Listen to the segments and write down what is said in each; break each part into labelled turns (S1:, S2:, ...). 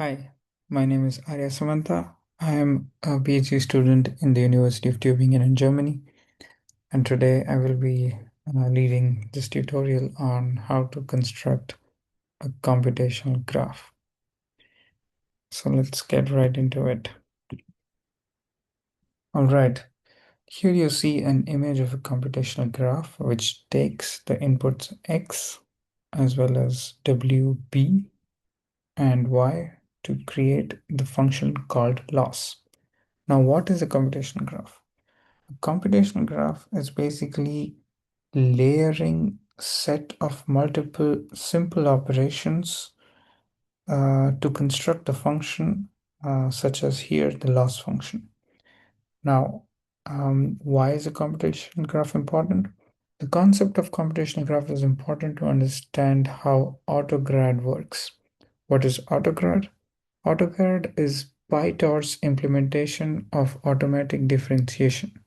S1: Hi, my name is Arya Samantha. I am a PhD student in the University of Tübingen in Germany, and today I will be leading this tutorial on how to construct a computational graph. So let's get right into it. All right, here you see an image of a computational graph which takes the inputs x as well as wb and y to create the function called loss. Now, what is a computational graph? A computational graph is basically layering set of multiple simple operations to construct a function such as here the loss function. Now, why is a computational graph important? The concept of computational graph is important to understand how AutoGrad works. What is AutoGrad? AutoGrad is PyTorch's implementation of automatic differentiation.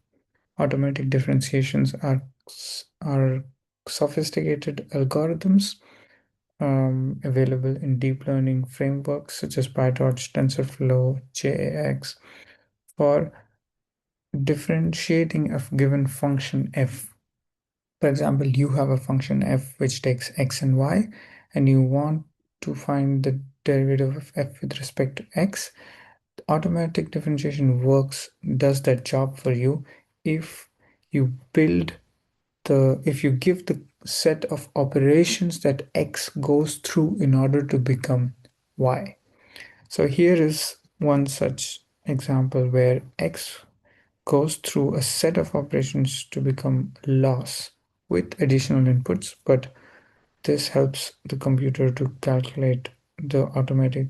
S1: Automatic differentiations are sophisticated algorithms available in deep learning frameworks such as PyTorch, TensorFlow, JAX for differentiating a given function f. For example, you have a function f which takes x and y, and you want to find the derivative of f with respect to x. Automatic differentiation does that job for you if you build if you give the set of operations that x goes through in order to become y. So here is one such example where x goes through a set of operations to become loss with additional inputs, but this helps the computer to calculate the automatic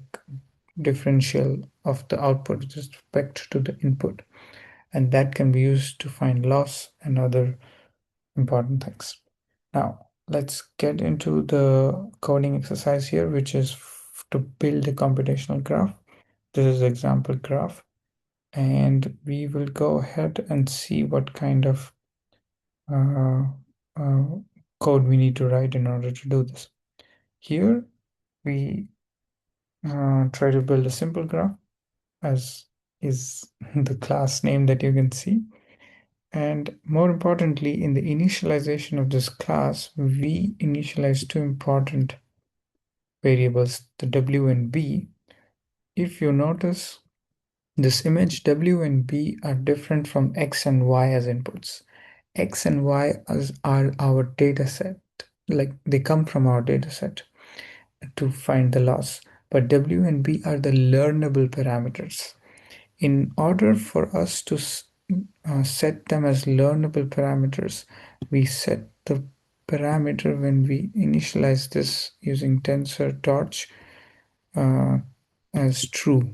S1: differential of the output with respect to the input, and that can be used to find loss and other important things. Now, let's get into the coding exercise here, which is to build a computational graph. This is example graph, and we will go ahead and see what kind of uh, uh, code we need to write in order to do this. Here, we try to build a simple graph, as is the class name that you can see. And more importantly, in the initialization of this class, we initialize two important variables, the w and b. If you notice, this image w and b are different from x and y as inputs. X and y are our data set, like they come from our data set to find the loss. But w and b are the learnable parameters. In order for us to set them as learnable parameters, we set the parameter when we initialize this using tensor torch as true.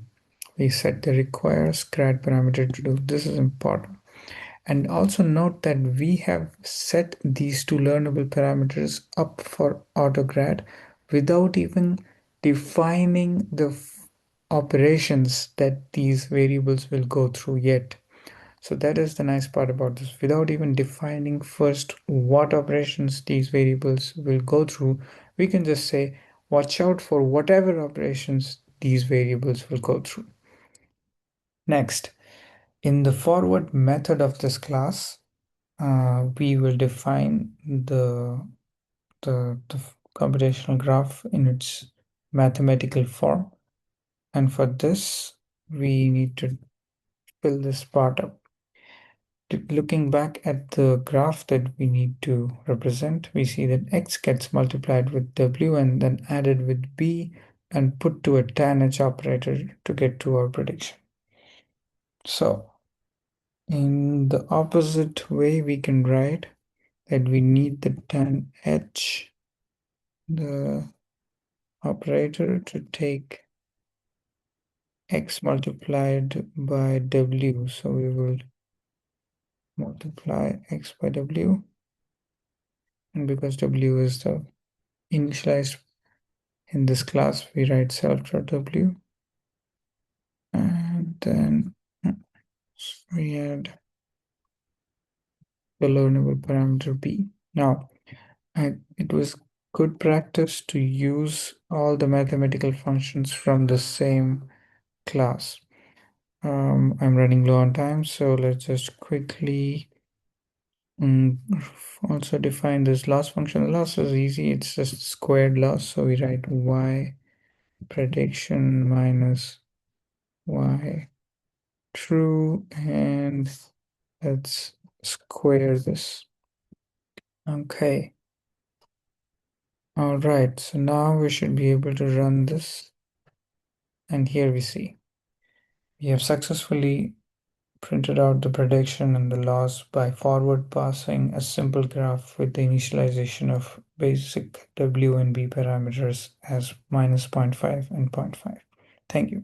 S1: We set the require scrad parameter to do. This is important. And also note that we have set these two learnable parameters up for AutoGrad without even defining the operations that these variables will go through yet. So that is the nice part about this. Without even defining first what operations these variables will go through, we can just say, watch out for whatever operations these variables will go through. Next, in the forward method of this class, we will define the computational graph in its mathematical form. And for this, we need to fill this part up. Looking back at the graph that we need to represent, we see that x gets multiplied with w and then added with b and put to a tanh operator to get to our prediction. So in the opposite way, we can write that we need the tanh, the operator, to take x multiplied by w. So we will multiply x by w, and because w is the initialized in this class, we write self.w, and then we add the learnable parameter b. Now, it was good practice to use all the mathematical functions from the same class. I'm running low on time, so let's just quickly also define this loss function. The loss is easy, it's just squared loss, so we write y prediction minus y true, and let's square this. Okay. All right, so now we should be able to run this. And here we see we have successfully printed out the prediction and the loss by forward passing a simple graph with the initialization of basic W and B parameters as -0.5 and 0.5. Thank you.